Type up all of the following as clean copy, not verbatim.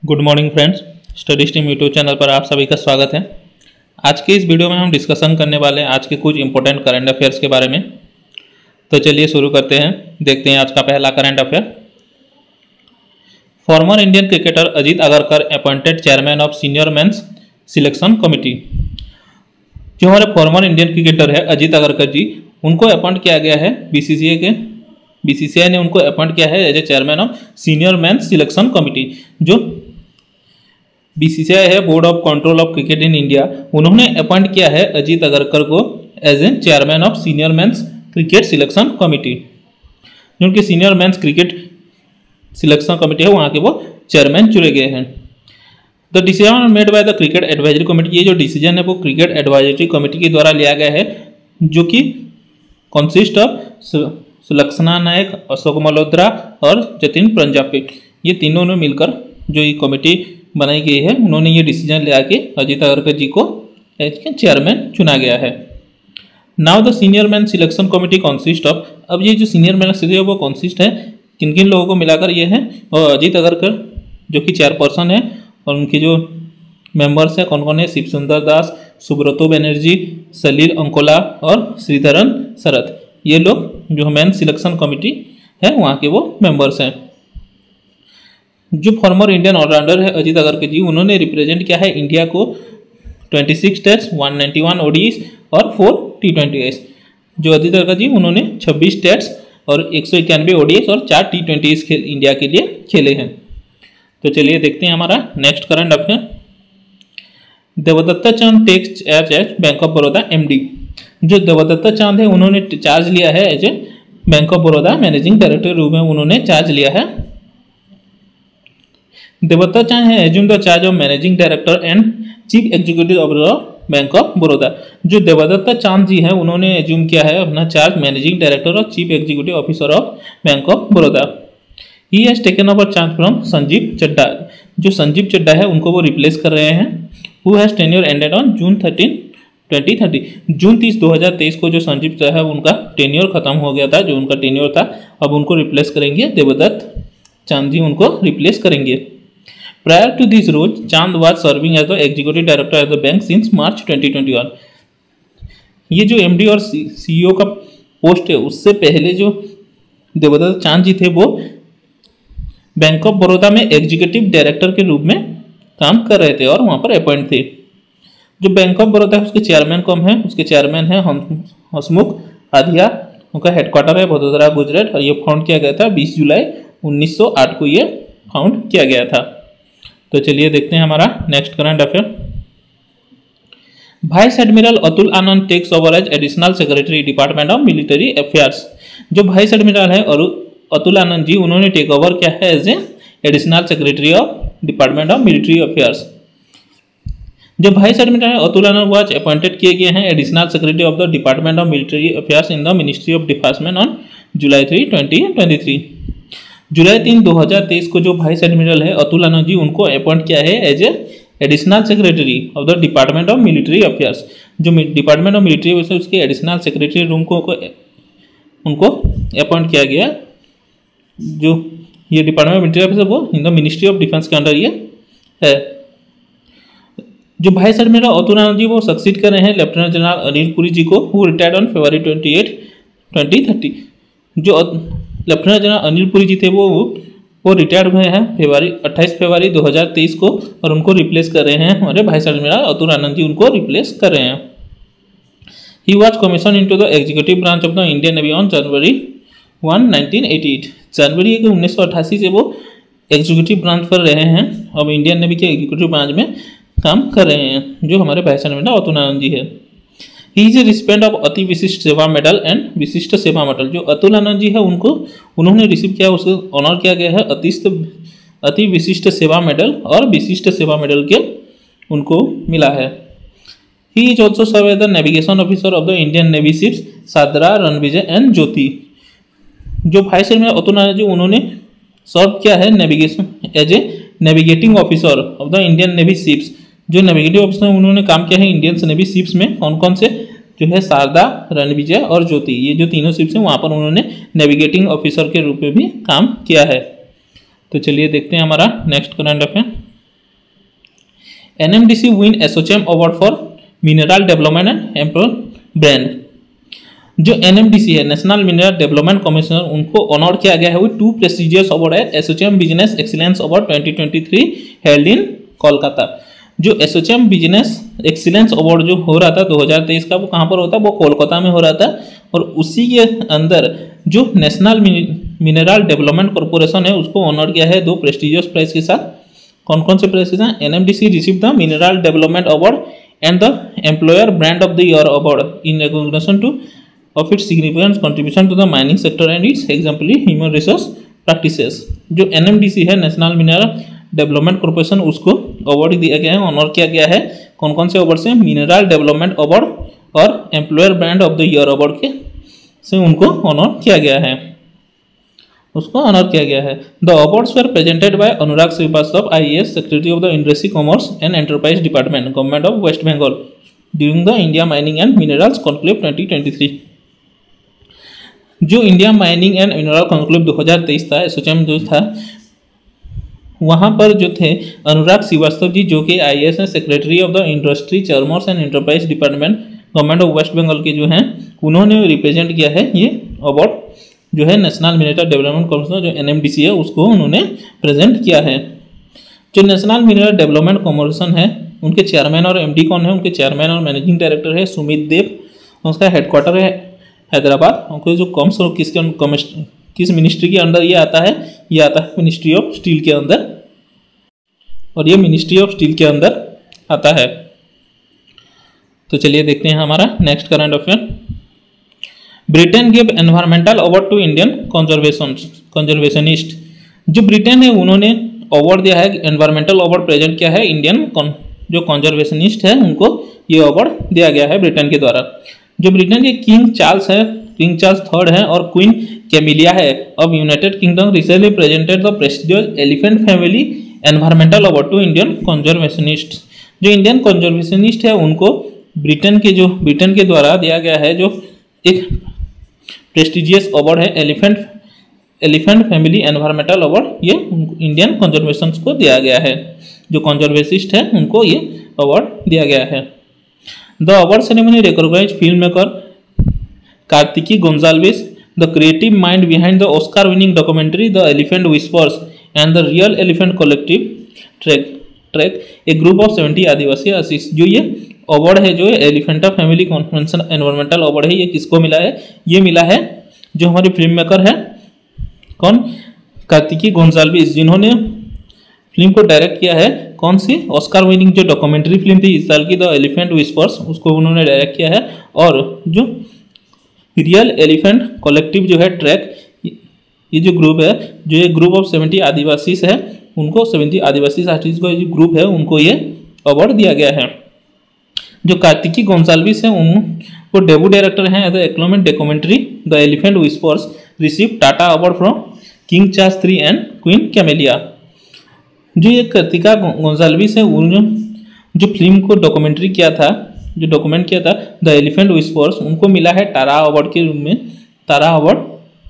Good morning friends, study stream YouTube channel पर आप सभी का स्वागत है। आज के इस वीडियो में हम डिस्कशन करने वाले हैं आज के कुछ इंपॉर्टेंट करंट अफेयर्स के बारे में। तो चलिए शुरू करते हैं, देखते हैं आज का पहला current affair. Former Indian cricketer Ajit Agarkar appointed chairman of senior men's selection committee. जो हमारे फॉर्मर इंडियन क्रिकेटर है अजीत अगरकर जी, उनको अपॉइंट किया गया है बीसीसीआई ने उनको अपॉइंट किया है as a chairman of senior men's selection committee. जो बीसीसीआई है, board of control of cricket in India, उन्होंने अपॉइंट किया है अजीत अगरकर को as a chairman of senior men's cricket selection committee. जो उनकी senior men's cricket selection committee है वहाँ के वो चेयरमैन चुने गए हैं। The decision made by the cricket advisory committee, ये जो डिसीजन है वो क्रिकेट एडवाइजरी कमेटी के द्वारा लिया गया है, जो कि कंसिस्ट ऑफ सुलक्षणा नायक, अशोक मल्होत्रा और जतिन प्रजापति, ये तीनों ने मिलकर जो ये कमेटी बनाई गई है, उन्होंने ये डिसीजन लिया कि अजीत अगरकर जी को चेयरमैन चुना गया है। Now the senior man selection committee consist of, अब ये जो सीनियर मैन है वो कंसिस्ट है किन किन लोगों को मिलाकर ये है, और अजीत अगरकर जो कि चेयरपर्सन है, और उनके जो मेंबर्स हैं कौन कौन है, शिव सुंदर दास, सुब्रतो बनर्जी, सलील अंकोला और श्रीधरन शरद, ये लोग जो मेन सिलेक्शन कमेटी है वहाँ के वो मेंबर्स हैं। जो फॉर्मर इंडियन ऑलराउंडर है अजीत अगरकर जी, उन्होंने रिप्रेजेंट किया है इंडिया को 26 टेस्ट, 191 ओडीज और 4 T20s। जो अजीत अगरकर जी उन्होंने 26 टेस्ट और 191 ओडीएस और 4 T20s इंडिया के लिए खेले हैं। तो चलिए देखते हैं हमारा नेक्स्ट करंट अफेयर। देवदत्ता Chand takes charge as Bank of Baroda MD। जो देवदत्ता चांद है उन्होंने चार्ज लिया है as a Bank of Baroda managing director रूप में उन्होंने चार्ज लिया है। देवदत्ता चांद है assume the charge of managing director and chief executive of the Bank of Baroda. जो देवदत्ता चांद जी हैं उन्होंने एज्यूम किया है अपना चार्ज मैनेजिंग डायरेक्टर और chief executive officer of Bank of Baroda. He has taken over charge from Sanjiv Chadha. जो संजीव चड्ढा है उनको वो रिप्लेस कर रहे हैं। Who has tenure ended on June 13, 2030। जून 30, 2023 को जो संजीव चड्ढा है उनका टेन्योर खत्म हो गया था, जो उनका टेन्योर था, अब उनको रिप्लेस करेंगे देवदत्त चांद जी, उनको रिप्लेस करेंगे। Prior to this role Chand was serving as the executive director at the bank since March 2021। ये जो MD और CEO का पोस्ट है उससे पहले जो देवदत्त चांद जी थे वो बैंक ऑफ बड़ौदा में एग्जीक्यूटिव डायरेक्टर के रूप में काम कर रहे थे और वहाँ पर अपॉइंट थे। जो बैंक ऑफ बड़ौदा है उसके चेयरमैन कौन है, उसके चेयरमैन है हसमुख आधिया, उनका हेडक्वार्टर है वडोदरा गुजरात, और ये फाउंड किया गया था 20 जुलाई 1908 को ये फाउंड किया गया था। तो चलिए देखते हैं हमारा next current affair. Vice admiral Atul Anand takes over as additional secretary department of military affairs. जो वाइस एडमिरल है और अतुल आनंद जी उन्होंने टेक ओवर किया है as a additional secretary of department of military affairs. जो वाइस एडमिरल है अतुल आनंद वाज अपॉइंटेड किए गए हैं additional secretary of the department of military affairs in the ministry of defence on July 3, 2023। जुलाई 3, 2023 को जो वाइस एडमिरल है अतुल आनंद जी उनको अपॉइंट किया है as a additional secretary of the department of military affairs. जो डिपार्टमेंट ऑफ मिलिट्री अफेयर्स है उसके एडिशनल सेक्रेटरी रूम को उनको अपॉइंट किया गया। जो ये डिपार्टमेंट ऑफ मिलिट्री अफेयर्स वो इन द मिनिस्ट्री ऑफ डिफेंस के अंडर ये है। जो वाइस एडमिरल अतुल आनंद जी वो सक्सीड कर रहे हैं लेफ्टिनेंट जनरल अनिल पुरी जी को, हु रिटायर्ड ऑन February 28, 2030। जो लेफ्टिनेंट जनरल अनिल पुरी जी थे वो रिटायर्ड हुए हैं 28 फरवरी 2023 को, और उनको रिप्लेस कर रहे हैं हमारे वाइस एडमिरल अतुल आनंद जी, उनको रिप्लेस कर रहे हैं। He was commission into the executive branch of the Indian navy on January 1, 1988। जनवरी 1988 से वो एग्जीक्यूटिव ब्रांच पर रहे हैं, अब इंडियन नेवी के एग्जीक्यूटिव ब्रांच में काम कर रहे हैं, जो हमारे वाइस एडमिरल अतुल आनंद जी है। He is a recipient of अति विशिष्ट सेवा मेडल एंड विशिष्ट सेवा मेडल। जो अतुल आनंद जी है उनको उन्होंने रिसीव किया, उसको ऑनर किया गया है अति विशिष्ट सेवा मेडल और विशिष्ट सेवा मेडल के उनको मिला है। He is also serve as the navigation officer of the Indian navy ships सादरा, रणविजय एंड ज्योति। जो वाइस एडमिरल अतुल आनंद जी उन्होंने सर्व किया है navigation as a navigating officer of the Indian navy ships. जो नेविगेटिव ऑफिसर उन्होंने काम किया है इंडियन नेवी शिप्स में, कौन कौन से, जो है शारदा, रणविजय और ज्योति, ये जो तीनों शिप्स हैं वहाँ पर उन्होंने नेविगेटिंग ऑफिसर के रूप में भी काम किया है। तो चलिए देखते हैं हमारा next current affair. NMDC win ASSOCHAM award for mineral development and employ brand. जो NMDC है, नेशनल मिनरल डेवलपमेंट कमीशन, उनको ऑनर किया गया है विद 2 प्रेस्टिजियस अवार्ड है, ASSOCHAM business excellence award 2023 held in Kolkata. जो एसोचैम बिजनेस एक्सीलेंस अवार्ड जो हो रहा था 2023 का, वो कहाँ पर होता है, वो कोलकाता में हो रहा था। और उसी के अंदर जो नेशनल मिनरल डेवलपमेंट कॉर्पोरेशन है, उसको ऑनर किया है 2 प्रेस्टिजियस प्राइज के साथ। कौन कौन से प्राइज के साथ? NMDC receive the mineral development award and the employer brand of the year award in recognition to of its significant contribution to the mining sector and its exemplary human resource practices। जो NMDC है, national mineral development corporation, उसको award दिया गया है, honour किया गया है। कौन कौन से अवार्ड से? मिनरल डेवलपमेंट अवार्ड और employer brand of the year award के से उनको ऑनर किया गया है, उसको ऑनर किया गया है। The awards were presented by Anurag Srivastava, IAS, secretary of the industry, commerce and enterprise department, government of West Bengal, during the India mining and minerals conclave 2023। जो India mining and mineral conclave 2023 था, एसोचैम जो था, वहाँ पर जो थे अनुराग श्रीवास्तव जी, जो कि IAS हैं, secretary of the industry, commerce and enterprise department, government of West Bengal के जो हैं, उन्होंने रिप्रेजेंट किया है ये अवार्ड जो है नेशनल मिनरल डेवलपमेंट कॉर्पोरेशन, जो NMDC है, उसको उन्होंने प्रेजेंट किया है। जो नेशनल मिनरल डेवलपमेंट कॉर्पोरेशन है, उनके चेयरमैन और MD कौन है? उनके चेयरमैन और मैनेजिंग डायरेक्टर है सुमित देव, उसका हेडक्वार्टर है हैदराबाद। उनको जो कॉम्स और किस मिनिस्ट्री के अंदर ये आता है? ये आता है मिनिस्ट्री ऑफ स्टील के अंदर, और ये मिनिस्ट्री ऑफ स्टील के अंदर आता है। तो चलिए देखते हैं हमारा next current affair. Britain give environmental award to Indian conservationist. जो ब्रिटेन है, उन्होंने अवार्ड दिया है, एनवायरमेंटल अवार्ड प्रेजेंट किया है इंडियन जो कंजर्वेशनिस्ट है, उनको ये अवार्ड दिया गया है ब्रिटेन के द्वारा। जो ब्रिटेन के किंग चार्ल्स है, किंग चार्ल्स थर्ड है, और क्वीन कैमिलिया है of United Kingdom recently presented the prestigious elephant family environmental award to Indian conservationist. जो इंडियन कंजर्वेशनिस्ट है, उनको ब्रिटेन के द्वारा दिया गया है जो एक प्रेस्टिजियस अवार्ड है, एलिफेंट फैमिली एनवायरमेंटल अवार्ड, ये इंडियन कंजर्वेशन को दिया गया है। जो कंजर्वेशिस्ट है, उनको ये अवार्ड दिया गया है। The award ceremony recognized filmmaker Kartiki Gonzalez, the creative mind behind the Oscar-winning documentary The Elephant Whispers, and the Real Elephant Collective Trek, a group of 70 Adivasi artist. जो ये अवार्ड है, जो एलिफेंटा फैमिली कॉन्फ्रेंशन एनवायरमेंटल अवार्ड है, ये किसको मिला है? ये मिला है जो हमारे फिल्म मेकर है, कौन? कार्तिकी गोंजाल्विस, जिन्होंने फिल्म को डायरेक्ट किया है। कौन सी? ऑस्कार विनिंग जो डॉक्यूमेंट्री फिल्म थी इस साल की, द एलिफेंट विस्पर्स, उसको उन्होंने डायरेक्ट किया है। और जो रियल एलिफेंट कलेक्टिव जो है ट्रैक, ये जो ग्रुप है, जो ये ग्रुप ऑफ 70 आदिवासी है, उनको 70 आदिवासी आर्टिस्ट का जो ग्रुप है, उनको ये अवार्ड दिया गया है। जो कार्तिकी गोंसाल्विस है, उनको डेब्यू डायरेक्टर हैं the acclaimed documentary the Elephant Whisperers, receive Tata award from King Charles III and Queen Camilla. जो ये कार्तिका गोंसाल्विस है, उन्होंने जो फिल्म को डॉक्यूमेंट्री किया था, जो डॉक्यूमेंट किया था द एलिफेंट विस्पर्स, उनको मिला है टारा अवार्ड के रूप में, टारा अवार्ड,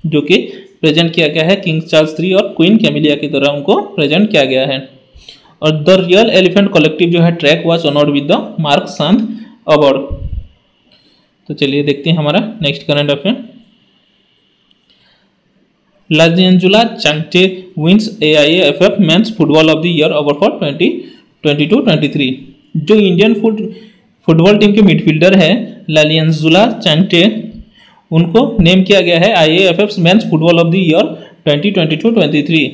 जो कि प्रेजेंट किया गया है किंग चार्ल्स III और क्वीन कैमिलिया के द्वारा उनको प्रेजेंट किया गया है। और द रियल एलिफेंट कलेक्टिव जो है track was honoured with the Mark Shand award. तो चलिए देखते हैं हमारा next current affair. Lallianzuala Chhangte wins AIFF men's football of the year award for 2022-23। जो इंडियन फुटबॉल टीम के मिडफील्डर है लालियंजुला चांगटे, उनको नेम किया गया है IAFF men's football of the year 2022-23।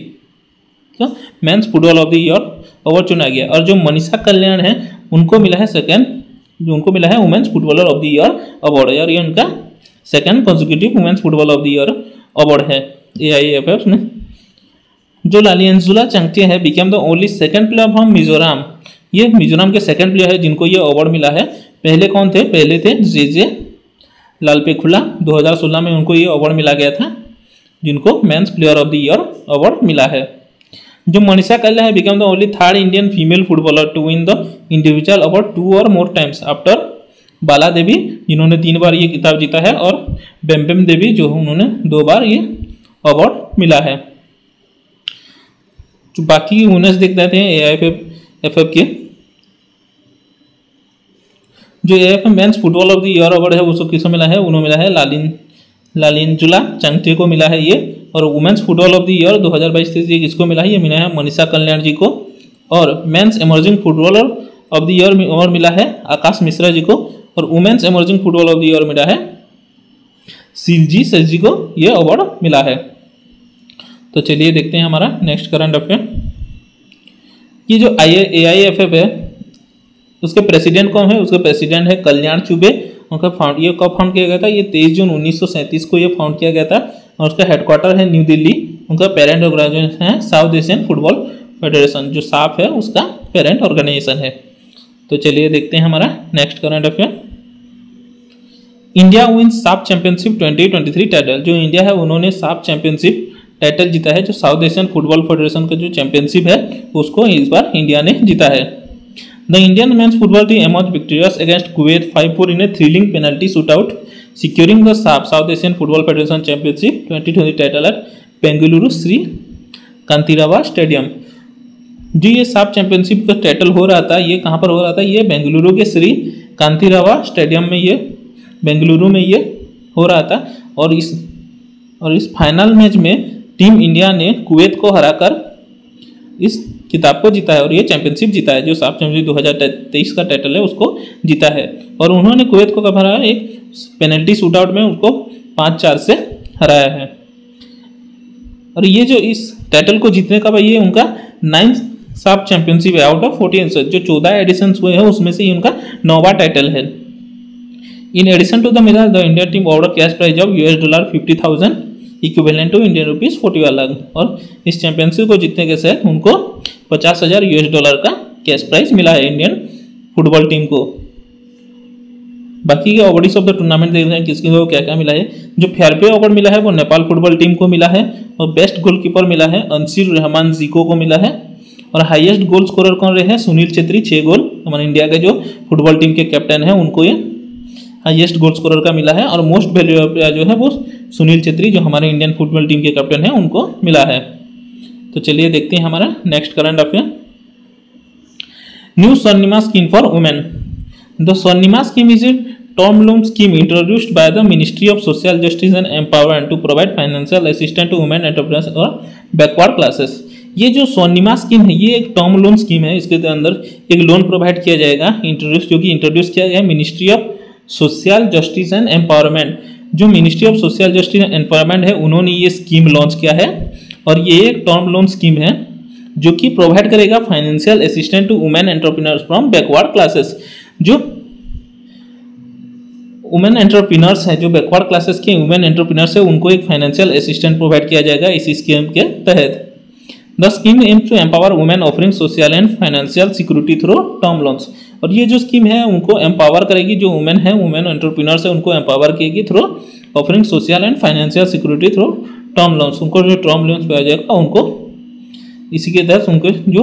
तो men's football of the year award चुना गया। और जो मनीषा कल्याण है, उनको मिला है सेकंड, जो उनको मिला है women's footballer of the year award, और ये उनका second consecutive women's football of the year award है AIFF ने। जो लालियंजुला चांगटे है became the only second player from Mizoram, ये मिजोरम के सेकंड प्लेयर है जिनको ये अवार्ड मिला है। पहले कौन थे? पहले थे JJ लालपेखुला, 2016 में उनको ये अवार्ड मिला गया था, जिनको men's player of the year award मिला है। जो मनीषा कल्याण है become the only third Indian female footballer to win the individual award 2 or more times after Bala Devi, जिन्होंने 3 बार ये खिताब जीता है, और बेम्बेम देवी, जो उन्होंने 2 बार ये अवार्ड मिला है। जो बाकी विनर्स देख लेते हैं AIFF के। जो AFF mains football of the year award है उसको किसको मिला है, उन्होंने मिला है लालिंजुला चांगथे को मिला है ये। और women's football of the year 2022-23 ये किसको मिला है, ये मिला है मनीषा कल्याण जी को। और men's emerging footballer of the year award मिला है आकाश मिश्रा जी को। और women's emerging football of the year मिला है सिलजी सेजी को ये अवार्ड मिला है। तो चलिए देखते हैं हमारा नेक्स्ट करंट अफेयर। ये जो AIFF है उसके प्रेसिडेंट कौन है, उसके प्रेसिडेंट है कल्याण चुबे। उनका ये कब फाउंड किया गया था, ये 23 जून 1937 को ये फाउंड किया गया था। और उसका हेडक्वार्टर है न्यू दिल्ली। उनका पेरेंट ऑर्गेनाइजेशन है साउथ एशियन फुटबॉल फेडरेशन, जो साफ है उसका पेरेंट ऑर्गेनाइजेशन है। तो चलिए देखते हैं हमारा next current affair. India wins SAFF championship 2023 title. जो इंडिया है उन्होंने साफ चैंपियनशिप टाइटल जीता है। जो साउथ एशियन फुटबॉल फेडरेशन का जो चैंपियनशिप है उसको इस बार इंडिया ने जीता है। The Indian mains football team emerged victorious against Kuwait 5-4 in a thrilling penalty shootout, securing the South Asian Football Federation Championship 2020 title at Bengaluru Sree Kanteerava stadium. जो ये साफ चैंपियनशिप का टाइटल हो रहा था ये कहाँ पर हो रहा था, ये बेंगलुरु के श्री कांतिरावा स्टेडियम में ये बेंगलुरु में ये हो रहा था। और इस फाइनल मैच में टीम इंडिया ने कुवैत को हराकर इस खिताब को जीता है और ये चैंपियनशिप जीता है। जो साफ चैंपियनशिप 2023 का टाइटल है उसको जीता है। और उन्होंने कुवैत को कब हराया, एक पेनल्टी शूटआउट में उसको 5-4 से हराया है। और ये जो इस टाइटल को जीतने का ये उनका 9th साफ चैंपियनशिप है आउट ऑफ 14 जो 14 एडिशंस हुए हैं उसमें से ये उनका 9वां टाइटल है। In edition to the medal the Indian team order cash prize of $50,000 equivalent to Indian rupees 41 lakh. और इस चैंपियनशिप को जीतने के साथ उनको $50,000 का कैश प्राइज मिला है इंडियन फुटबॉल टीम को। बाकी के अवार्ड्स ऑफ द टूर्नामेंट देख रहे हैं किसकी को क्या क्या मिला है। जो फेयर प्ले अवार्ड मिला है वो नेपाल फुटबॉल टीम को मिला है। और बेस्ट गोलकीपर मिला है अंसिर रहमान जीको को मिला है। और हाईएस्ट गोल स्कोरर कौन रहे हैं, सुनील छेत्री 6 गोल। हमारे इंडिया के जो फुटबॉल टीम के कैप्टन है उनको ये हाईएस्ट गोल स्कोरर का मिला है। और मोस्ट वैल्यूएबल प्लेयर जो है वो सुनील छेत्री जो हमारे इंडियन फुटबॉल टीम के कैप्टन है उनको मिला है। तो चलिए देखते हैं हमारा नेक्स्ट करंट अफेयर। New Swarnima scheme for women. The Swarnima scheme is a term loan scheme introduced by the ministry of social justice and empowerment to provide financial assistance to women entrepreneurs और बैकवर्ड क्लासेस। ये जो Swarnima scheme है ये एक term loan scheme है। इसके अंदर एक लोन प्रोवाइड किया जाएगा इंट्रोड्यूस किया गया Ministry of social justice and Empowerment. जो Ministry of social justice and Empowerment है उन्होंने ये स्कीम लॉन्च किया है। और ये एक टर्म लोन स्कीम है जो कि प्रोवाइड करेगा financial assistance to women entrepreneurs from backward classes. जो वुमेन एंटरप्रेन्योर्स है, जो बैकवर्ड क्लासेस के वुमेन एंटरप्रेन्योर्स है उनको एक फाइनेंशियल असिस्टेंस प्रोवाइड किया जाएगा इस स्कीम के तहत। The scheme aims to empower women offering social and financial security through term loans. और ये जो स्कीम है उनको एम्पावर करेगी, जो वुमेन है वुमेन एंटरप्रेन्योर्स है उनको एम्पावर करेगी through offering social and financial security through term loans. उनको जो टर्म लोन्स पे आ जाएगा उनको इसी के तहत उनको जो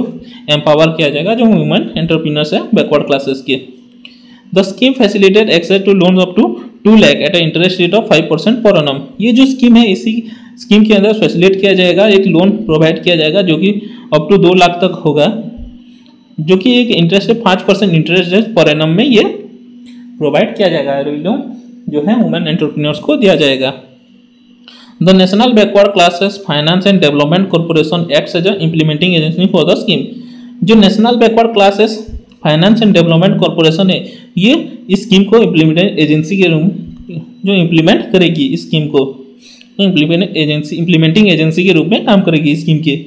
एम्पावर किया जाएगा जो वुमेन एंटरप्रेन्योर्स है बैकवर्ड क्लासेस के। The scheme facilitate access to loan up to 2 lakh at interest rate of 5% per annum. ये जो स्कीम है इसी स्कीम के अंदर फैसिलिटेट किया जाएगा, एक लोन प्रोवाइड किया जाएगा जो कि अप टू 2 लाख तक होगा, जो कि एक इंटरेस्ट है 5% इंटरेस्ट रेट पर एनम में ये प्रोवाइड किया जाएगा। लोन जो है वुमेन एंटरप्रेन्योर्स को दिया जाएगा। The National Backward Classes Finance and Development Corporation acts as implementing agency for the scheme. जो National Backward Classes Finance and Development Corporation है ये इस स्कीम को इम्प्लीमेंट एजेंसी के रूप जो इम्प्लीमेंट करेगी इस स्कीम को इम्प्लीमेंटिंग एजेंसी के रूप में काम करेगी इस स्कीम के।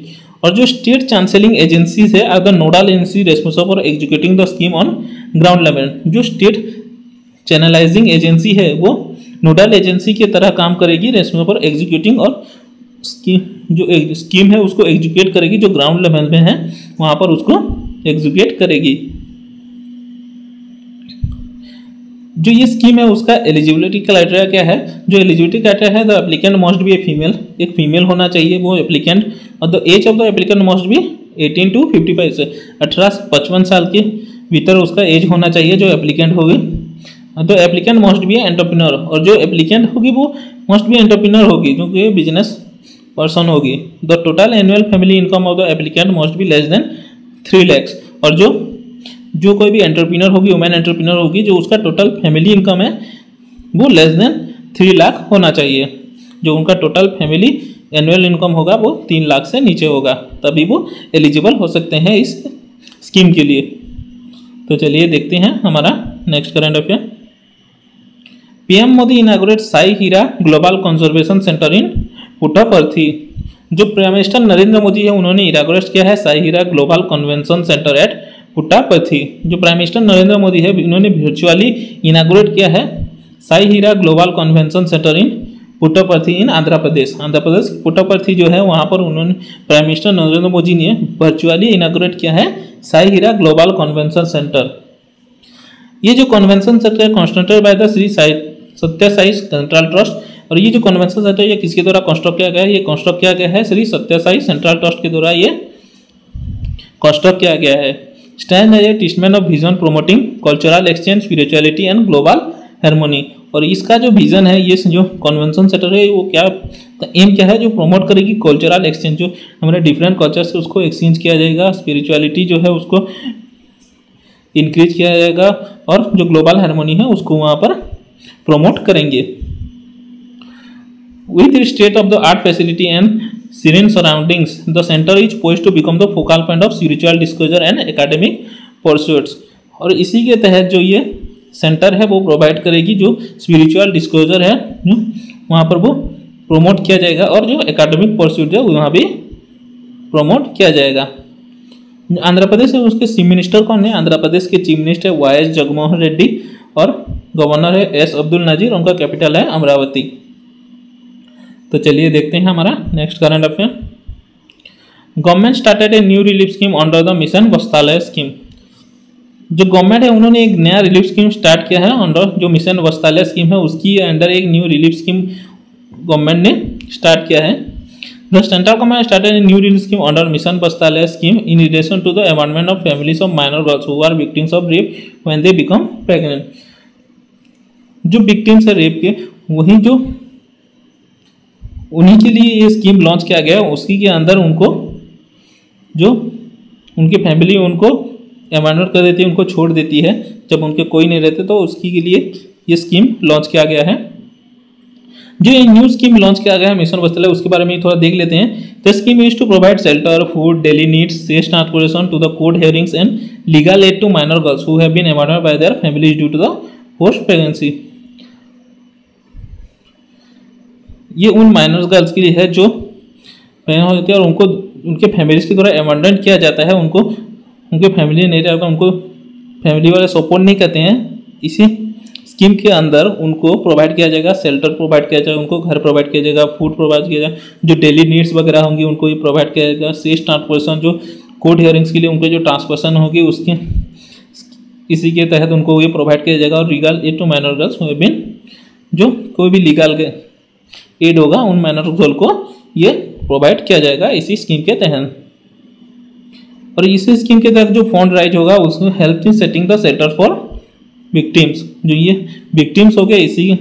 और जो स्टेट चांसलिंग एजेंसीज है are the nodal agency responsible for executing the scheme on ground level. जो स्टेट चैनलाइजिंग एजेंसी है वो नोडल एजेंसी की तरह काम करेगी रेस्पॉन्सिबल फॉर एग्जीक्यूटिंग और स्कीम है उसको एग्जीक्यूट करेगी, जो ग्राउंड लेवल में है वहां पर उसको एग्जीक्यूट करेगी। जो ये स्कीम है उसका एलिजिबिलिटी क्राइटेरिया क्या है, जो एलिजिबिलिटी क्राइटेरिया है the applicant must be a female, एक फीमेल होना चाहिए वो एप्लीकेंट। और the age of the applicant must be 18 to 55 से 18 से 55 साल के भीतर उसका एज होना चाहिए जो एप्लीकेंट होगी। तो एप्लीकेंट मस्ट बी एंटरप्रेन्योर, और जो एप्लीकेंट होगी वो मस्ट बी एंटरप्रेन्योर होगी जो कि बिजनेस पर्सन होगी। The total annual family income of the applicant must be less than 3 lakhs। और जो जो कोई भी एंटरप्रेन्योर होगी, वुमेन एंटरप्रेन्योर होगी, जो उसका टोटल फैमिली इनकम है वो लेस देन 3 लाख होना चाहिए। जो उनका टोटल फैमिली एनुअल इनकम होगा वो 3 लाख से नीचे होगा, तभी वो एलिजिबल हो सकते हैं इस स्कीम के लिए। तो चलिए देखते हैं हमारा next current affair. PM Modi inaugurate Sai Hira Global Conservation Centre in Puttaparthi. जो प्राइम मिनिस्टर नरेंद्र मोदी है उन्होंने इनागुरेट किया है Sai Hira Global Convention Centre at Puttaparthi. जो प्राइम मिनिस्टर नरेंद्र मोदी है उन्होंने वर्चुअली इनागुरेट किया है Sai Hira Global Convention centre in Puttaparthi इन आंध्र प्रदेश। आंध्र प्रदेश पुट्टापर्थी जो है वहाँ पर उन्होंने प्राइम मिनिस्टर नरेंद्र मोदी ने वर्चुअली इनागुरेट किया है Sai Hira Global Convention centre. ये जो कन्वेंशन सेंटर है कंस्ट्रक्टेड बाय द श्री सत्य साई सेंट्रल ट्रस्ट, और ये जो कन्वेंशन सेंटर ये किसके द्वारा कंस्ट्रक्ट किया गया है? ये कंस्ट्रक्ट किया गया है श्री सत्य साई सेंट्रल ट्रस्ट के द्वारा ये कंस्ट्रक्ट किया गया है। Stand as a testament of vision promoting cultural exchange, spirituality and global harmony. और इसका जो विजन है, ये जो कन्वेंशन सेंटर है वो क्या एम क्या है? जो प्रमोट करेगी कल्चरल एक्सचेंज, जो हमारे डिफरेंट कल्चर से उसको एक्सचेंज किया जाएगा, स्पिरिचुअलिटी जो है उसको इंक्रीज किया जाएगा, और जो ग्लोबल हार्मनी है उसको वहाँ पर प्रमोट करेंगे। With state of the art facility and serene surroundings, the center is poised to become the focal point of spiritual disclosure and academic pursuits। और इसी के तहत जो ये सेंटर है वो प्रोवाइड करेगी जो स्पिरिचुअल डिस्क्लोजर है वहाँ पर वो प्रोमोट किया जाएगा, और जो एकेडमिक परस्यूट है वहाँ भी प्रोमोट किया जाएगा। आंध्र प्रदेश है उसके चीफ मिनिस्टर कौन है? आंध्र प्रदेश के chief minister Y S Jaganmohan Reddy, और गवर्नर है एस अब्दुल नजीर, उनका कैपिटल है अमरावती। तो चलिए देखते हैं हमारा next current affair. Government started a new relief scheme under the mission वस्त्रालय स्कीम। जो गवर्नमेंट है उन्होंने एक नया रिलीफ स्कीम स्टार्ट किया है अंडर जो मिशन वस्त्रालय स्कीम है उसकी अंडर एक न्यू रिलीफ स्कीम गवर्नमेंट ने स्टार्ट किया है। The central government started a new relief scheme under mission वस्त्रालय scheme in relation to the abandonment of families of minor girls who are victims of rape when they become pregnant. जो victims है rape के, वही जो उन्हीं के लिए ये स्कीम लॉन्च किया गया, उसी के अंदर उनको जो उनकी फैमिली उनको अबैंडन कर देती है, उनको छोड़ देती है जब उनके कोई नहीं रहते, तो उसकी के लिए ये स्कीम लॉन्च किया गया है। जो ये न्यू स्कीम लॉन्च किया गया है मिशन वस्त्रालय, उसके बारे में थोड़ा देख लेते हैं। The scheme is to provide shelter, food, daily needs, safe transportation to the court hearings and legal aid to minor girls who have been abandoned by their families due to the post pregnancy. ये उन minor girls के लिए है जो pregnant हो जाती है और उनको उनके फैमिलीज के द्वारा अबैंडन किया जाता है, उनको उनके फैमिली नहीं रहता, उनको फैमिली वाले सपोर्ट नहीं करते हैं। इसी स्कीम के अंदर उनको प्रोवाइड किया जाएगा, शेल्टर प्रोवाइड किया जाएगा, उनको घर प्रोवाइड किया जाएगा, फूड प्रोवाइड किया जाएगा, जो डेली नीड्स वगैरह होंगी उनको ये प्रोवाइड किया जाएगा, सेफ ट्रांसपोर्टेशन, जो कोर्ट हियरिंग्स के लिए उनके जो ट्रांसपोर्टेशन होगी उसके इसी के तहत उनको ये प्रोवाइड किया जाएगा। और legal aid to minor girls who have been, जो कोई भी लीगल एड होगा उन माइनर गर्ल को ये प्रोवाइड किया जाएगा इसी स्कीम के तहत। और इसी स्कीम के तहत जो फंड राइज होगा उसमें help in setting the centre for victims, जो ये विक्टिम्स हो गए इसी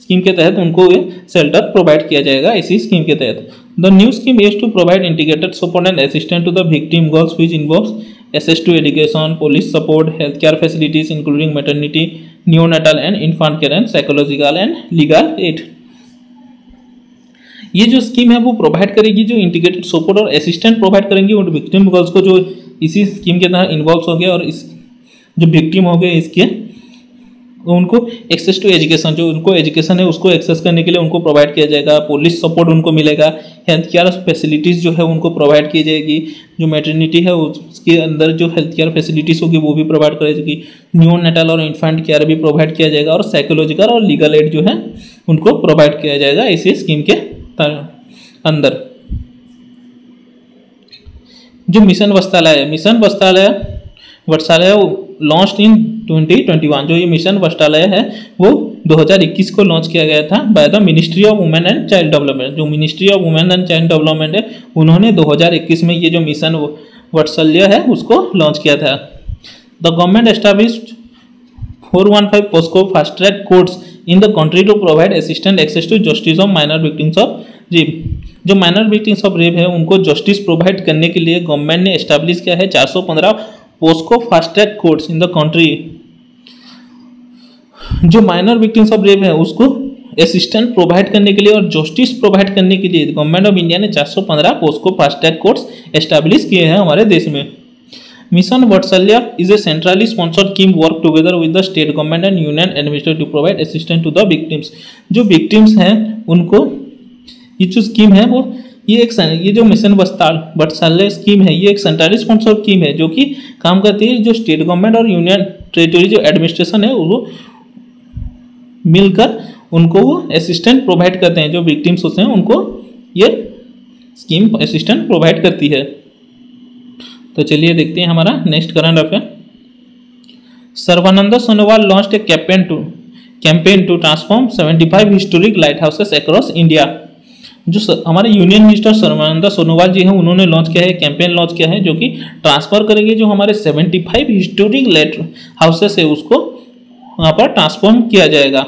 स्कीम के तहत उनको ये शेल्टर प्रोवाइड किया जाएगा इसी स्कीम के तहत। The new scheme is to provide integrated support and assistance to the victim girls which involves access to education, police support, health care facilities including maternity, neonatal and infant care and psychological and legal aid. ये जो scheme है वो provide करेगी जो integrated support और assistant provide करेंगी उन victim girls को जो इसी स्कीम के तहत इन्वॉल्व हो गए, और इस जो विक्टिम हो गए इसके उनको एक्सेस टू एजुकेशन, जो उनको एजुकेशन है उसको एक्सेस करने के लिए उनको प्रोवाइड किया जाएगा, पुलिस सपोर्ट उनको मिलेगा, हेल्थ केयर फैसिलिटीज़ जो है उनको प्रोवाइड की जाएगी, जो मैटरनिटी है उसके अंदर जो हेल्थ केयर फैसिलिटीज़ होगी वो भी प्रोवाइड की जाएगी, नियोनेटल और इन्फेंट केयर भी प्रोवाइड किया जाएगा, और साइकोलॉजिकल और लीगल एड जो है उनको प्रोवाइड किया जाएगा इसी स्कीम के अंदर। जो मिशन वस्त्रालय लॉन्च इन 2021, जो ये मिशन वस्त्रालय है वो 2021 को लॉन्च किया गया था by the ministry of Women and Child Development. जो Ministry of Women and Child Development है उन्होंने 2021 में ये जो मिशन वत्सल्य है उसको लॉन्च किया था। The government established 415 POCSO fast track courts in the country to provide assistant access to justice of minor victims of rape. जो माइनर विक्टिम्स ऑफ रेप है उनको जस्टिस प्रोवाइड करने के लिए गवर्नमेंट ने एस्टैब्लिश किया है 415 POCSO fast track courts in the country. जो माइनर विक्टिम्स ऑफ रेप है उसको असिस्टेंट प्रोवाइड करने के लिए और जस्टिस प्रोवाइड करने के लिए गवर्नमेंट ऑफ इंडिया ने 415 POCSO fast track courts establish किए हैं हमारे देश में। Mission Vatsalya is a centrally sponsored scheme work together with the state government and union administration to provide assistance to the victims. जो विक्टिम्स हैं उनको ये जो स्कीम है वो ये जो मिशन वात्सल्य स्कीम है ये एक सेंट्रली स्पॉन्सर्ड स्कीम है जो कि काम करती है जो स्टेट गवर्नमेंट और यूनियन टेरिटरी जो एडमिनिस्ट्रेशन है वो मिलकर उनको वो असिस्टेंट प्रोवाइड करते हैं। जो विक्टिम्स होते हैं उनको ये स्कीम असिस्टेंट प्रोवाइड करती है। तो चलिए देखते हैं हमारा next current affair. Sarbananda Sonowal launched a campaign to transform 75 historic lighthouses across India. जो हमारे यूनियन मिनिस्टर सर्बानंद सोनोवाल जी हैं उन्होंने लॉन्च किया है, कैंपेन लॉन्च किया है जो कि ट्रांसफर करेंगे जो हमारे 75 हिस्टोरिक लाइट हाउसेस है उसको वहाँ पर ट्रांसफॉर्म किया जाएगा।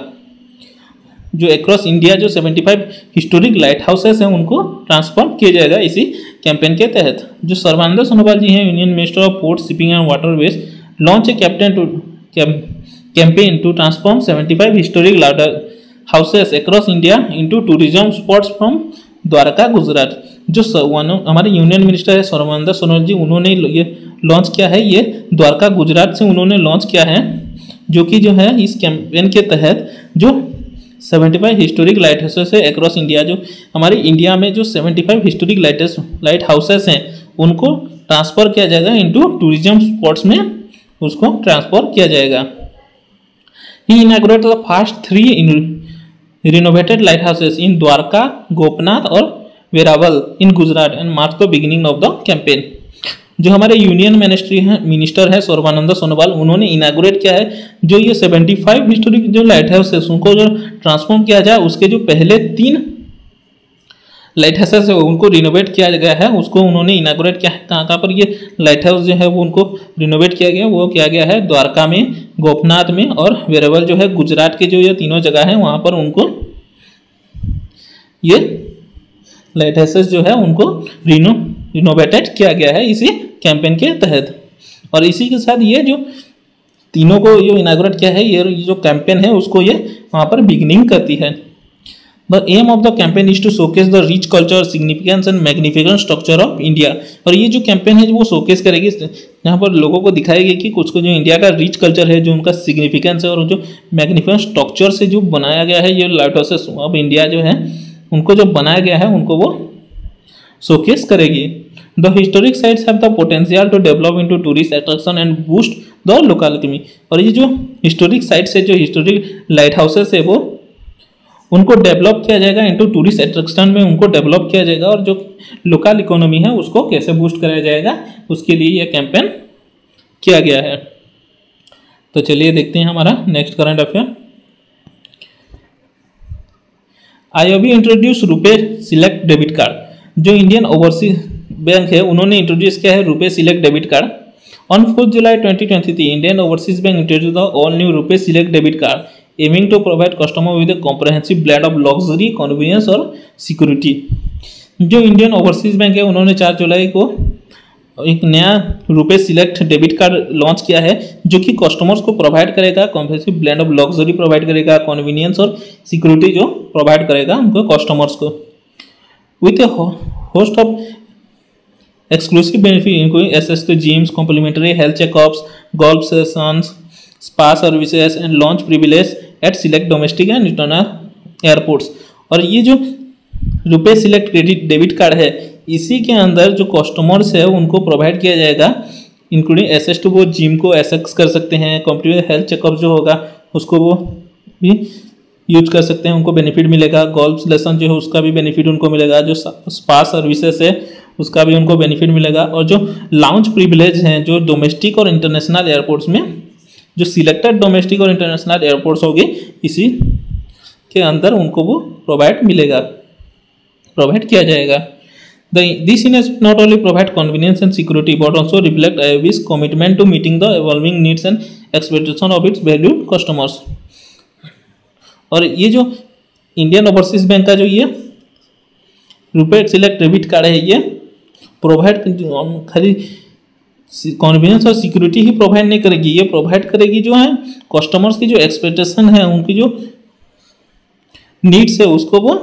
जो अक्रॉस इंडिया जो 75 हिस्टोरिक लाइट हाउसेस हैं उनको ट्रांसफॉर्म किया जाएगा इसी कैंपेन के तहत। जो सर्बानंद सोनोवाल जी हैं union minister of port shipping and waterways launch a campaign to transform 75 historic lighthouses across India into tourism spots from Dwarka Gujarat. जो हमारे यूनियन मिनिस्टर है सर्बानंद सोनोवाल जी उन्होंने ये लॉन्च किया है, ये द्वारका गुजरात से उन्होंने लॉन्च किया है जो कि जो है इस कैंपेन के तहत जो 75 हिस्टोरिक लाइट हाउसेस है अक्रॉस इंडिया, जो हमारे इंडिया में जो 75 हिस्टोरिक लाइट हाउसेस हैं उनको ट्रांसफर किया जाएगा इनटू टूरिज्म स्पॉट्स में उसको ट्रांसफर किया जाएगा। He inaugurated the first 3 renovated lighthouses in Dwarka, Gopnath और Veraval in Gujarat and mark the beginning of the campaign. जो हमारे यूनियन मिनिस्टर है सर्बानंद सोनोवाल उन्होंने इनागुरेट किया है जो ये 75 हिस्टोरिक जो लाइट हाउस है उनको जो ट्रांसफॉर्म किया जाए उसके जो पहले 3 लाइट हाउसेस है उनको रिनोवेट किया गया है, उसको उन्होंने इनागुरेट किया है। कहाँ पर ये लाइट हाउस जो है वो उनको रिनोवेट किया गया वो किया गया है द्वारका में, गोपनाथ में और वेरावल जो है गुजरात के जो ये तीनों जगह हैं वहाँ पर उनको ये लाइट हाउसेस जो है उनको रिनोवेटेड किया गया है इसी कैंपेन के तहत। और इसी के साथ ये जो तीनों को जो इनागुरेट किया है ये जो कैंपेन है उसको ये वहाँ पर बिगिनिंग करती है। The aim of the campaign is to showcase the rich culture, significance and magnificent structure of India. और ये जो कैंपेन है वो शोकेस करेगी यहाँ पर लोगों को दिखाएगी कि कुछ को जो इंडिया का रिच कल्चर है, जो उनका सिग्निफिकेंस है और जो मैग्निफिकेंट स्ट्रक्चर से जो बनाया गया है ये लाइट हाउसेस ऑफ इंडिया जो है उनको जो बनाया गया है उनको वो शोकेस करेगी। The historic sites have the potential to develop into tourist attraction and boost the local economy. और ये जो हिस्टोरिक साइट्स है, जो हिस्टोरिक लाइट हाउसेस है वो उनको डेवलप किया जाएगा इनटू टूरिस्ट अट्रैक्शन में उनको डेवलप किया जाएगा और जो लोकल इकोनॉमी है उसको कैसे बूस्ट कराया जाएगा उसके लिए यह कैंपेन किया गया है। तो चलिए देखते हैं हमारा next current affair. IOB introduce RuPay select debit card. जो इंडियन ओवरसीज बैंक है उन्होंने इंट्रोड्यूस किया है RuPay select debit card. On 4 July 2023 Indian Overseas Bank introduce the all new RuPay select debit card aiming to provide customer with a comprehensive blend of luxury, convenience और security. जो Indian Overseas Bank है उन्होंने 4 जुलाई को एक नया RuPay select debit card launch किया है जो कि कस्टमर्स को प्रोवाइड करेगा comprehensive blend of luxury provide करेगा, कन्वीनियंस और सिक्योरिटी जो प्रोवाइड करेगा उनको कस्टमर्स को with a host of exclusive benefit including access to gyms, complimentary health checkups, golf sessions, spa services and lounge privilege at select domestic and international airports. और ये जो RuPay select credit debit card है इसी के अंदर जो customers है उनको प्रोवाइड किया जाएगा इंक्लूडिंग एक्सेस टू वो जिम को एक्सेस कर सकते हैं, कॉम्प्लीमेंट्री हेल्थ चेकअप जो होगा उसको वो भी यूज कर सकते हैं, उनको बेनिफिट मिलेगा। गोल्फ लेसन जो है उसका भी बेनिफिट उनको मिलेगा, जो स्पा सर्विसेज है उसका भी उनको बेनिफिट मिलेगा। और जो लाउंज प्रिविलेज हैं जो डोमेस्टिक और इंटरनेशनल एयरपोर्ट्स में जो सिलेक्टेड डोमेस्टिक और इंटरनेशनल एयरपोर्ट्स होंगे इसी के अंदर उनको वो प्रोवाइड किया जाएगा। This initiative not only provide convenience and security but also reflect IOB's commitment to meeting the evolving needs and expectations of its valued customers। और ये जो इंडियन ओवरसीज बैंक का जो ये रुपे सिलेक्ट डेबिट कार्ड है ये प्रोवाइड खाली convenience और सिक्योरिटी ही प्रोवाइड नहीं करेगी, ये प्रोवाइड करेगी जो है कस्टमर्स की जो एक्सपेक्टेशन है, उनकी जो नीड्स है उसको वो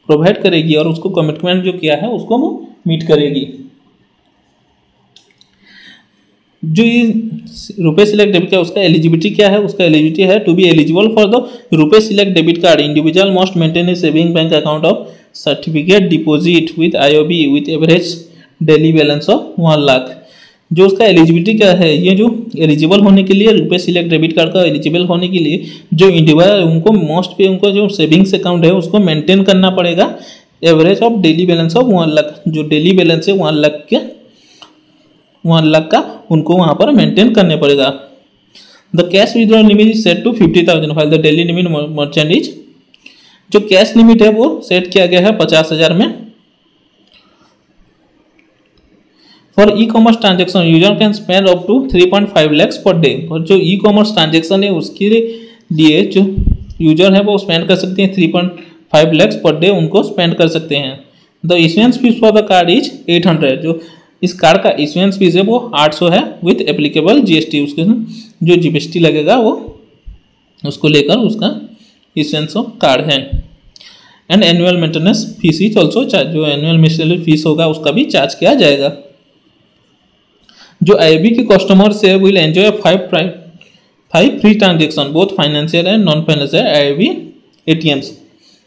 प्रोवाइड करेगी और उसको कमिटमेंट जो किया है उसको वो मीट करेगी। जो ये रुपए सिलेक्ट डेबिट कार्ड उसका एलिजिबिलिटी क्या है, उसका एलिजिबिलिटी है to be eligible for the RuPay select debit card individual must maintain a saving bank account of certificate deposit with IOB with average daily balance of 1 lakh. जो उसका एलिजिबिलिटी क्या है, ये जो एलिजिबल होने के लिए रुपए सिलेक्ट डेबिट कार्ड का एलिजिबल होने के लिए जो इंडिविजुअल उनको मोस्ट पे उनको जो सेविंग्स अकाउंट है उसको मेंटेन करना पड़ेगा average of daily balance of 1 lakh. जो डेली बैलेंस है 1 लाख का उनको वहां पर मेंटेन करने पड़ेगा। The cash withdrawal limit is set to 50,000 while the daily limit merchant is, जो कैश लिमिट है वो सेट किया गया है 50,000 में। For e commerce transaction user can spend up to 3.5 lakhs per day. और जो ई कॉमर्स ट्रांजेक्शन है उसके लिए जो यूजर है वो स्पेंड कर सकते हैं 3.5 lakhs पर डे उनको स्पेंड कर सकते हैं। The issuance fees for the card is 800। जो इस कार्ड का इशुएंस फीस है वो 800 है विथ एप्लीकेबल जीएसटी, उसके जो जीएसटी लगेगा वो उसको लेकर उसका इशुएंस ऑफ कार्ड है। And annual maintenance fees is also charge, जो एनुअल मेंटेनेंस फीस होगा उसका भी चार्ज किया जाएगा। जो आईबी के कस्टमर्स है will enjoy 5 free transaction both financial and non financial IB ATMs.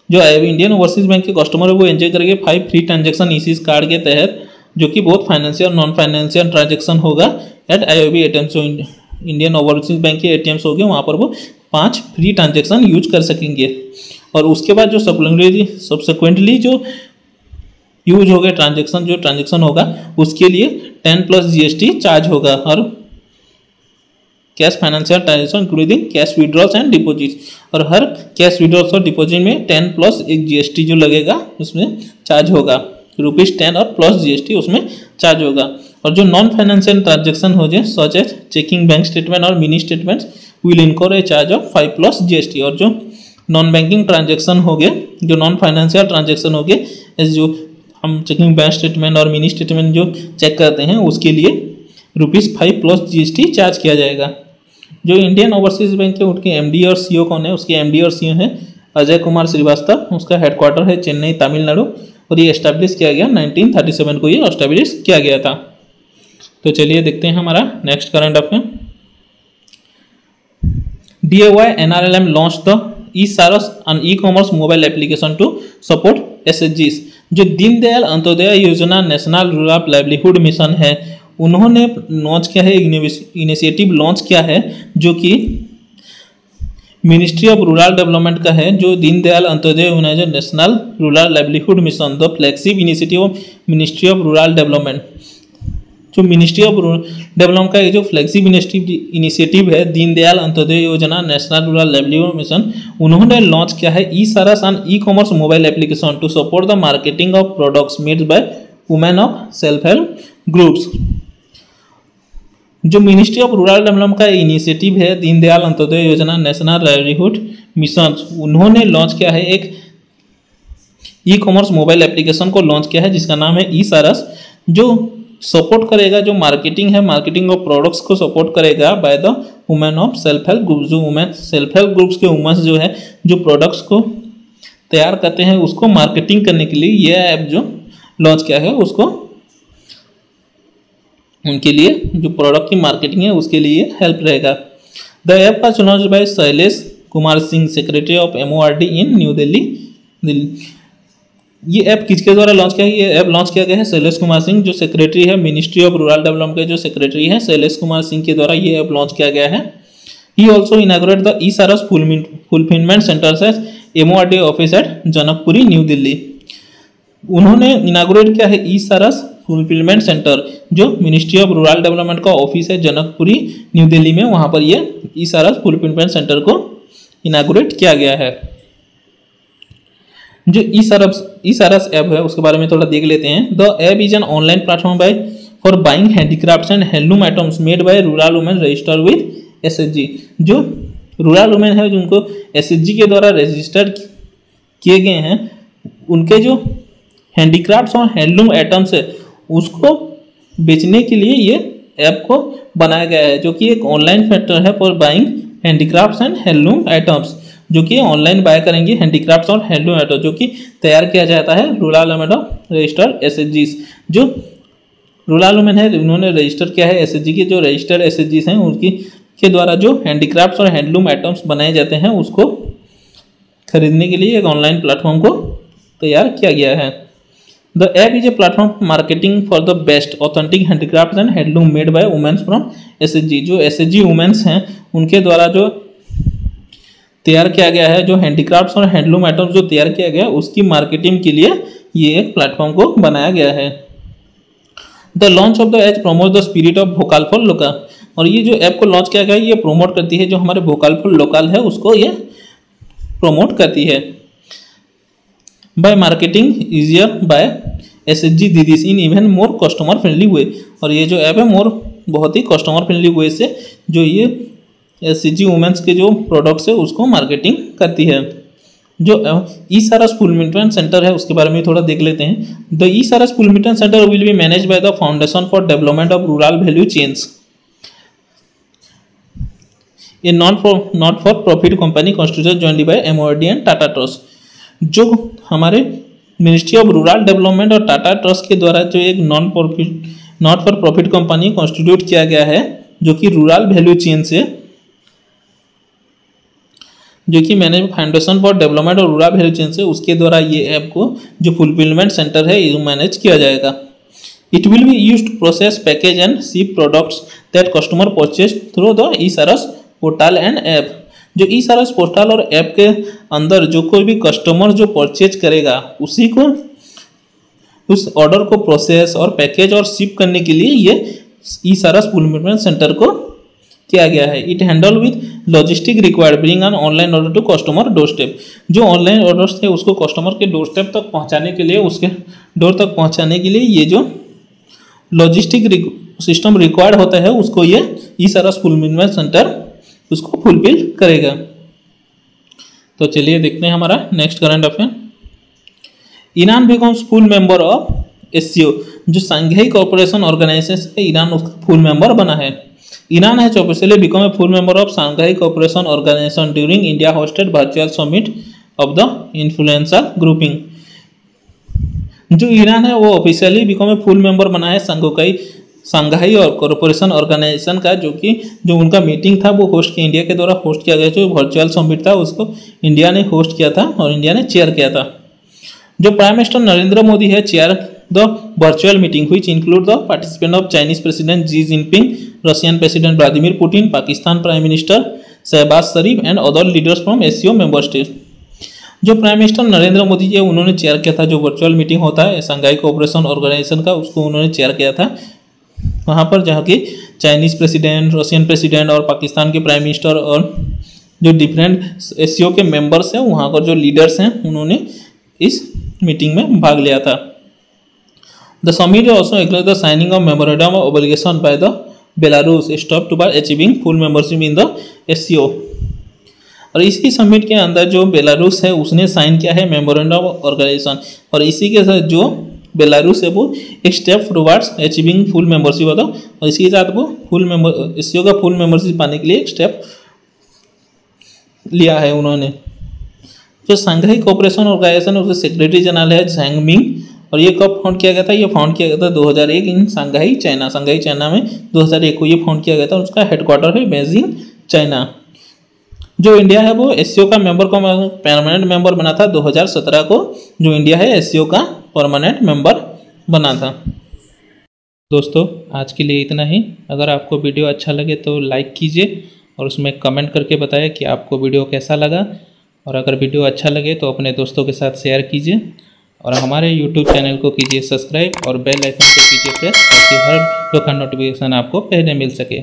जो आईबी इंडियन ओवरसीज बैंक के कस्टमर है वो एंजॉय करेंगे 5 फ्री ट्रांजेक्शन इसी कार्ड के तहत, जो कि बहुत फाइनेंशियल और नॉन फाइनेंशियल ट्रांजेक्शन होगा एट आईबी एटीएम्स। जो इंडियन ओवरसीज बैंक के एटीएम्स होंगे वहाँ पर वो 5 फ्री ट्रांजेक्शन यूज कर सकेंगे। और उसके बाद जो सब्सिक्वेंटली जो यूज हो गए ट्रांजेक्शन, जो ट्रांजेक्शन होगा उसके लिए 10+ जीएसटी चार्ज होगा। और cash financial transaction including cash withdrawals and deposit, और हर कैश विड्रॉल्स और डिपॉजिट में 10+ एक जीएसटी जो लगेगा उसमें चार्ज होगा, ₹10 और प्लस जीएसटी उसमें चार्ज होगा। और जो नॉन फाइनेंशियल ट्रांजेक्शन हो जाए such as checking bank statement और mini statements will incur a charge of 5+ GST. और जो नॉन बैंकिंग ट्रांजेक्शन हो गए, जो नॉन फाइनेंशियल ट्रांजेक्शन हो गए, जो हम चेकिंग बैंक स्टेटमेंट और मिनी स्टेटमेंट जो चेक करते हैं उसके लिए ₹5+ जीएसटी चार्ज किया जाएगा। जो इंडियन ओवरसीज बैंक के उनके एमडी और सीईओ कौन है, उसके एमडी और सीईओ है अजय कुमार श्रीवास्तव, उसका हेडक्वार्टर है चेन्नई तमिलनाडु, और ये एस्टैब्लिश किया गया 1937 को ये एस्टैब्लिश किया गया था। तो चलिए देखते हैं हमारा next current affair. DIY NRLM launch the eSaras an ecommerce mobile application to support SHGs। जो Deendayal Antyodaya Yojana National Rural Livelihood mission है, उन्होंने लॉन्च किया है, इनिशिएटिव लॉन्च किया है जो कि मिनिस्ट्री ऑफ रूरल डेवलपमेंट का है। जो Deendayal Antyodaya Yojana National Rural Livelihood Mission the flagship initiative of Ministry of Rural Development. जो मिनिस्ट्री ऑफ डेवलपमेंट का जो फ्लैगशिप इनिशिएटिव है Deendayal Antyodaya Yojana National Rural Livelihood Mission, उन्होंने लॉन्च किया है eSaras an ecommerce mobile application to support the marketing of products made by women of self help groups. जो Ministry of Rural Development का initiative है Deendayal Antyodaya Yojana National Livelihood Mission, उन्होंने launch किया है एक ई-कॉमर्स मोबाइल एप्लीकेशन को लॉन्च किया है जिसका नाम है ई-सारस, जो सपोर्ट करेगा जो मार्केटिंग है, मार्केटिंग ऑफ प्रोडक्ट्स को सपोर्ट करेगा by the women of self help groups. जो वुमेन सेल्फ हेल्प ग्रुप्स के वुमेन्स जो है जो प्रोडक्ट्स को तैयार करते हैं उसको मार्केटिंग करने के लिए ये ऐप जो लॉन्च किया है उसको उनके लिए जो प्रोडक्ट की मार्केटिंग है उसके लिए हेल्प रहेगा। The app was launched by Shailesh Kumar Singh, secretary of MORD in new Delhi. ये ऐप किसके द्वारा लॉन्च किया है? ये ऐप लॉन्च किया गया है शैलेश कुमार सिंह, जो सेक्रेटरी है मिनिस्ट्री ऑफ रूरल डेवलपमेंट के जो सेक्रेटरी है शैलेश कुमार सिंह के द्वारा ये ऐप लॉन्च किया गया है। He also inaugurate the eSaras fulfilment centres at MORD office at Janakpuri New Delhi. उन्होंने इनागुरेट किया है ई-सारस फुलफिलमेंट सेंटर जो मिनिस्ट्री ऑफ रूरल डेवलपमेंट का ऑफिस है जनकपुरी न्यू दिल्ली में, वहां पर ये ई-सारस फुलफिलमेंट सेंटर को इनागुरेट किया गया है। जो ई-सारस ऐप है उसके बारे में थोड़ा देख लेते हैं। The app is an online platform bye for buying handicrafts and handloom items made by rural women register with SHG। जो रूरल वुमेन है जिनको SHG के द्वारा रजिस्टर किए गए हैं, उनके जो हैंडीक्राफ्ट्स और हैंडलूम आइटम्स है उसको बेचने के लिए ये ऐप को बनाया गया है, जो कि एक ऑनलाइन फैक्टर है for buying handicrafts and handloom items, जो कि ऑनलाइन बाय करेंगे हैंडीक्राफ्ट्स और हैंडलूम आइटम, जो कि तैयार किया जाता है रूरल वुमेन ऑफ रजिस्टर्ड एसएचजीज। जो रूरल वुमेन है उन्होंने रजिस्टर किया है एसएचजी के, जो रजिस्टर्ड एसएचजीज हैं उनकी के द्वारा जो हैंडीक्राफ्ट्स और हैंडलूम आइटम्स बनाए जाते हैं उसको खरीदने के लिए एक ऑनलाइन प्लेटफॉर्म को तैयार किया गया है। The app is a platform marketing for the best authentic handicrafts and handloom made by women's from SHG. जो एसएचजी वुमेन्स हैं उनके द्वारा जो तैयार किया गया है, जो हैंडीक्राफ्ट्स और हैंडलूम आइटम्स जो तैयार किया गया है उसकी मार्केटिंग के लिए ये एक प्लेटफॉर्म को बनाया गया है। The launch of the app promote the spirit of vocal for local. और ये जो ऐप को लॉन्च किया गया है ये प्रमोट करती है जो हमारे वोकल फॉर लोकल है उसको ये प्रमोट करती है। By marketing easier by SHG दीदीज in even more customer friendly way. और ये जो ऐप है बहुत ही कस्टमर फ्रेंडली वे से जो ये एसएचजी वुमेन्स के जो प्रोडक्ट्स है उसको मार्केटिंग करती है। जो ई-सारस फुलमिल्टन सेंटर है उसके बारे में थोड़ा देख लेते हैं। The eSaras fulfilment centre will be manage by the Foundation for Development of Rural Value Chains, a not for profit company constituted jointly by MoRD and Tata trust. जो हमारे मिनिस्ट्री ऑफ रूरल डेवलपमेंट और टाटा ट्रस्ट के द्वारा जो एक not for profit company constitute किया गया है जो कि रूरल वैल्यू चेन से, जो कि मैनेज फाउंडेशन फॉर डेवलपमेंट और रूरल वैल्यू चेन से, उसके द्वारा ये ऐप को जो फुलफिलमेंट सेंटर है ये मैनेज किया जाएगा। It will be used to process package and ship products that customer purchase through the eSaras portal and app. जो ई-सारस पोर्टल और ऐप के अंदर जो कोई भी कस्टमर जो परचेज करेगा उसी को उस ऑर्डर को प्रोसेस और पैकेज और शिप करने के लिए ये ई-सारस फुलफिलमेंट सेंटर को किया गया है। It handle with logistic required bring an online order to customer doorstep. जो ऑनलाइन ऑर्डर्स थे उसको कस्टमर के डोर स्टेप तक पहुंचाने के लिए, उसके डोर तक पहुंचाने के लिए ये जो लॉजिस्टिक सिस्टम रिक्वायर्ड होता है उसको ये ई-सारस फुलफिलमेंट सेंटर उसको फुलफिल करेगा। तो चलिए देखते हैं हमारा next current affair. Iran becomes full member of SCO. जो संघाई कोऑपरेशन ऑर्गेनाइजेशन है ईरान उसका फुल मेंबर बना है। Iran has officially become a full member of Shanghai cooperation organisation during India hosted virtual summit of the influencer grouping. जो Iran है वो officially become a full member बना है संघाई और कोऑपरेशन ऑर्गेनाइजेशन का, जो उनका मीटिंग था वो होस्ट किया, इंडिया के द्वारा होस्ट किया गया। जो वर्चुअल समिट था उसको इंडिया ने होस्ट किया था और इंडिया ने चेयर किया था। जो प्राइम मिनिस्टर नरेंद्र मोदी है chair the virtual meeting which include the participant of Chinese president Xi Jinping, Russian president Vladimir Putin, Pakistan prime minister Shahbaz Sharif and other leaders from SCO member state. जो prime minister Narendra Modi ji उन्होंने chair किया था, जो virtual meeting होता है संघाई cooperation organisation का, उसको उन्होंने चेयर किया था। वहाँ पर जहाँ की चाइनीज़ प्रेसिडेंट, रशियन प्रेसिडेंट और पाकिस्तान के प्राइम मिनिस्टर और जो डिफरेंट एससीओ के मेंबर्स हैं वहाँ पर जो लीडर्स हैं उन्होंने इस मीटिंग में भाग लिया था। The summit also acknowledge the signing off memorandum of obligation by the Belarus step toward achieving full membership in the SCO. और इसी समिट के अंदर जो बेलारूस है उसने साइन किया है मेमोरेंडम ऑफ ऑर्गेनाइजेशन, और इसी के साथ जो बेलारूस है वो एक step towards achieving full membership होता है, और इसी के साथ वो फुल मेंबर एससीओ का फुल मेंबरशिप पाने के लिए एक स्टेप लिया है उन्होंने। जो संघाई कोऑपरेशन ऑर्गेनाइजेशन उसके सेक्रेटरी जनरल है झांग मिंग, और ये कब फाउंड किया गया था? ये फाउंड किया गया था 2001 इन संघाई चाइना में 2001 को ये फाउंड किया गया था। उसका हेडक्वार्टर है बेजिंग चाइना। जो इंडिया है वो एससीओ का मेंबर को परमानेंट मेंबर बना था 2017 को, जो इंडिया है एससीओ का परमानेंट मेंबर बना था। दोस्तों आज के लिए इतना ही। अगर आपको वीडियो अच्छा लगे तो लाइक कीजिए और उसमें कमेंट करके बताएं कि आपको वीडियो कैसा लगा, और अगर वीडियो अच्छा लगे तो अपने दोस्तों के साथ शेयर कीजिए, और हमारे YouTube चैनल को कीजिए सब्सक्राइब और बेल आइकन को कीजिए प्रेस ताकि हर वीडियो का नोटिफिकेशन आपको पहले मिल सके।